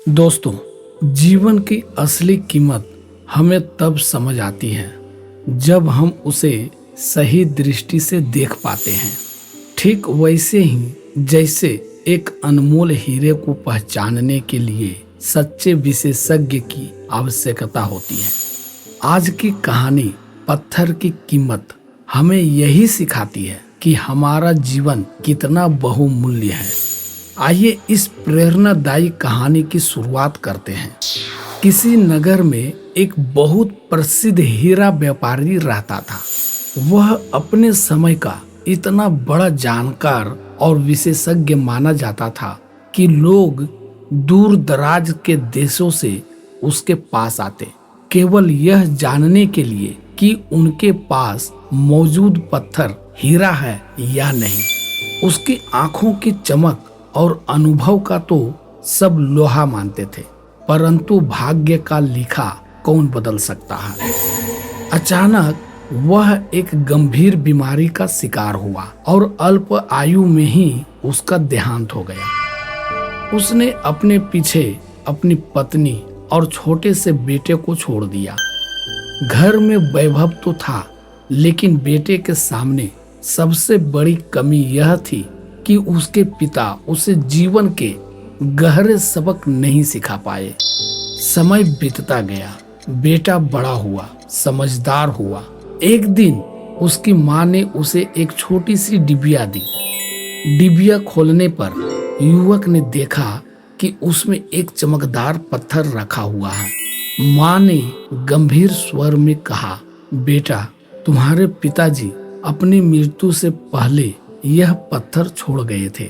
दोस्तों, जीवन की असली कीमत हमें तब समझ आती है जब हम उसे सही दृष्टि से देख पाते हैं। ठीक वैसे ही जैसे एक अनमोल हीरे को पहचानने के लिए सच्चे विशेषज्ञ की आवश्यकता होती है। आज की कहानी पत्थर की कीमत हमें यही सिखाती है कि हमारा जीवन कितना बहुमूल्य है। आइए इस प्रेरणादायी कहानी की शुरुआत करते हैं। किसी नगर में एक बहुत प्रसिद्ध हीरा व्यापारी रहता था। वह अपने समय का इतना बड़ा जानकार और विशेषज्ञ माना जाता था कि लोग दूर दराज के देशों से उसके पास आते, केवल यह जानने के लिए कि उनके पास मौजूद पत्थर हीरा है या नहीं। उसकी आंखों की चमक और अनुभव का तो सब लोहा मानते थे, परंतु भाग्य का लिखा कौन बदल सकता है। अचानक वह एक गंभीर बीमारी का शिकार हुआ और अल्प आयु में ही उसका देहांत हो गया। उसने अपने पीछे अपनी पत्नी और छोटे से बेटे को छोड़ दिया। घर में वैभव तो था, लेकिन बेटे के सामने सबसे बड़ी कमी यह थी कि उसके पिता उसे जीवन के गहरे सबक नहीं सिखा पाए। समय बीतता गया, बेटा बड़ा हुआ, समझदार हुआ। एक दिन उसकी माँ ने उसे एक छोटी सी डिबिया दी। डिबिया खोलने पर युवक ने देखा कि उसमें एक चमकदार पत्थर रखा हुआ है। माँ ने गंभीर स्वर में कहा, बेटा, तुम्हारे पिताजी अपनी मृत्यु से पहले यह पत्थर छोड़ गए थे।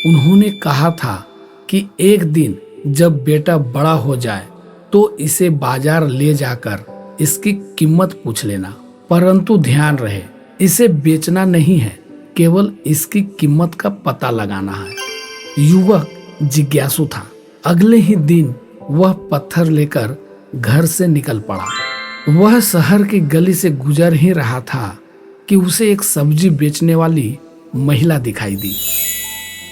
उन्होंने कहा था कि एक दिन जब बेटा बड़ा हो जाए तो इसे बाजार ले जाकर इसकी कीमत पूछ लेना, परंतु ध्यान रहे इसे बेचना नहीं है, केवल इसकी कीमत का पता लगाना है। युवक जिज्ञासु था। अगले ही दिन वह पत्थर लेकर घर से निकल पड़ा। वह शहर की गली से गुजर ही रहा था कि उसे एक सब्जी बेचने वाली महिला दिखाई दी।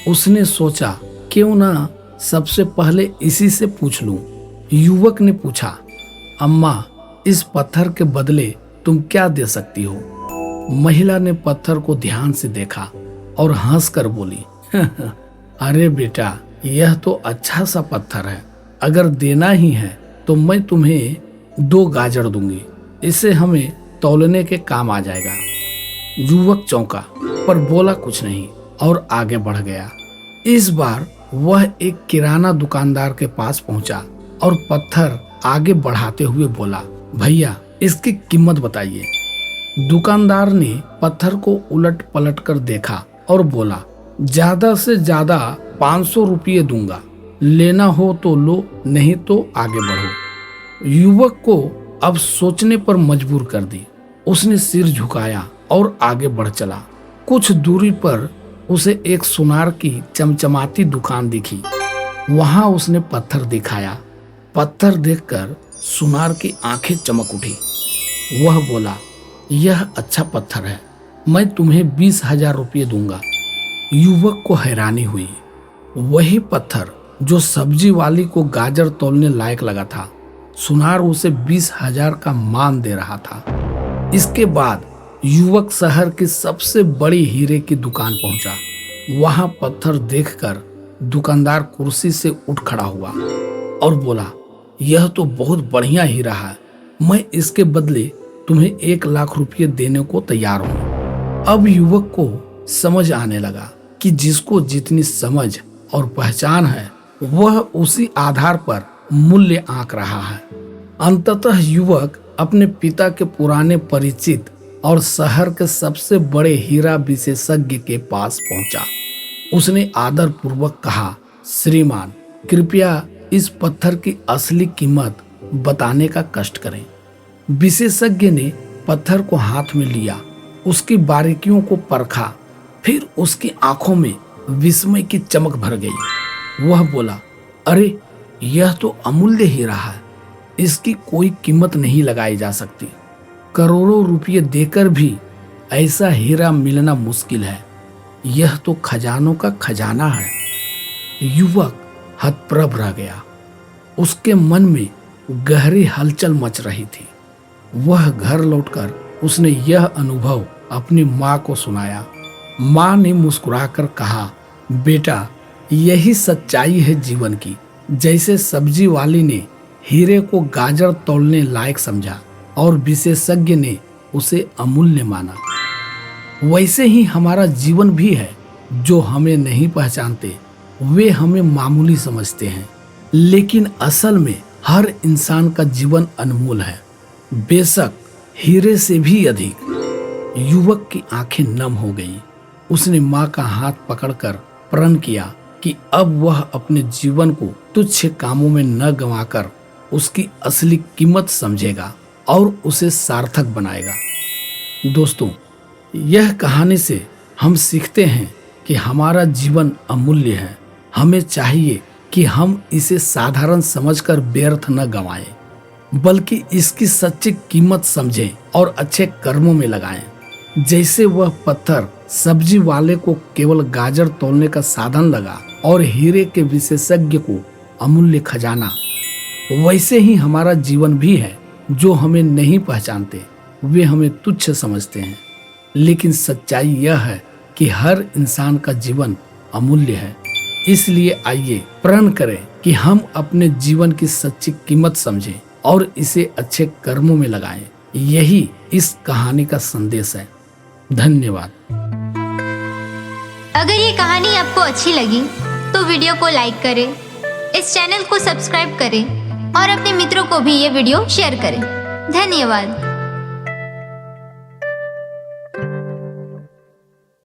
उसने सोचा, क्यों ना सबसे पहले इसी से पूछ लूं। युवक ने पूछा, अम्मा, इस पत्थर के बदले तुम क्या दे सकती हो? महिला ने पत्थर को ध्यान से देखा और हंसकर बोली, अरे बेटा, यह तो अच्छा सा पत्थर है। अगर देना ही है तो मैं तुम्हें 2 गाजर दूंगी। इससे हमें तौलने के काम आ जाएगा। युवक चौंका पर बोला कुछ नहीं और आगे बढ़ गया। इस बार वह एक किराना दुकानदार के पास पहुंचा और पत्थर आगे बढ़ाते हुए बोला, भैया, इसकी कीमत बताइए। दुकानदार ने पत्थर को उलट पलट कर देखा और बोला, ज्यादा से ज्यादा 500 रुपये दूंगा। लेना हो तो लो, नहीं तो आगे बढ़ो। युवक को अब सोचने पर मजबूर कर दी। उसने सिर झुकाया और आगे बढ़ चला। कुछ दूरी पर उसे एक सुनार की चमचमाती दुकान दिखी। वहां उसने पत्थर दिखाया। पत्थर देखकर सुनार की आंखें चमक उठी। वह बोला, यह अच्छा पत्थर है, मैं तुम्हें 20,000 रुपये दूंगा। युवक को हैरानी हुई। वही पत्थर जो सब्जी वाली को गाजर तोलने लायक लगा था, सुनार उसे 20,000 का मान दे रहा था। इसके बाद युवक शहर की सबसे बड़ी हीरे की दुकान पहुंचा। वहां पत्थर देखकर दुकानदार कुर्सी से उठ खड़ा हुआ और बोला, यह तो बहुत बढ़िया हीरा है, मैं इसके बदले तुम्हें 1 लाख रुपये देने को तैयार हूं। अब युवक को समझ आने लगा कि जिसको जितनी समझ और पहचान है, वह उसी आधार पर मूल्य आंक रहा है। अंततः युवक अपने पिता के पुराने परिचित और शहर के सबसे बड़े हीरा विशेषज्ञ के पास पहुंचा। उसने आदर पूर्वक कहा, श्रीमान, कृपया इस पत्थर की असली कीमत बताने का कष्ट करें। विशेषज्ञ ने पत्थर को हाथ में लिया, उसकी बारीकियों को परखा, फिर उसकी आंखों में विस्मय की चमक भर गई। वह बोला, अरे, यह तो अमूल्य हीरा है, इसकी कोई कीमत नहीं लगाई जा सकती। करोड़ों रुपये देकर भी ऐसा हीरा मिलना मुश्किल है। यह तो खजानों का खजाना है। युवक हतप्रभ रह गया। उसके मन में गहरी हलचल मच रही थी। वह घर लौटकर उसने यह अनुभव अपनी माँ को सुनाया। माँ ने मुस्कुराकर कहा, बेटा, यही सच्चाई है जीवन की। जैसे सब्जी वाली ने हीरे को गाजर तोलने लायक समझा और विशेषज्ञ ने उसे अमूल्य माना, वैसे ही हमारा जीवन भी है। जो हमें नहीं पहचानते वे हमें मामूली समझते हैं, लेकिन असल में हर इंसान का जीवन अनमोल है, बेशक हीरे से भी अधिक। युवक की आंखें नम हो गई। उसने माँ का हाथ पकड़कर प्रण किया कि अब वह अपने जीवन को तुच्छ कामों में न गंवाकर उसकी असली कीमत समझेगा और उसे सार्थक बनाएगा। दोस्तों, यह कहानी से हम सीखते हैं कि हमारा जीवन अमूल्य है। हमें चाहिए कि हम इसे साधारण समझकर व्यर्थ न गंवाएं, बल्कि इसकी सच्ची कीमत समझें और अच्छे कर्मों में लगाएं। जैसे वह पत्थर सब्जी वाले को केवल गाजर तोलने का साधन लगा और हीरे के विशेषज्ञ को अमूल्य खजाना, वैसे ही हमारा जीवन भी है। जो हमें नहीं पहचानते वे हमें तुच्छ समझते हैं, लेकिन सच्चाई यह है कि हर इंसान का जीवन अमूल्य है। इसलिए आइए प्रण करें कि हम अपने जीवन की सच्ची कीमत समझें और इसे अच्छे कर्मों में लगाएं। यही इस कहानी का संदेश है। धन्यवाद। अगर ये कहानी आपको अच्छी लगी तो वीडियो को लाइक करें, इस चैनल को सब्सक्राइब करें और अपने मित्रों को भी ये वीडियो शेयर करें। धन्यवाद।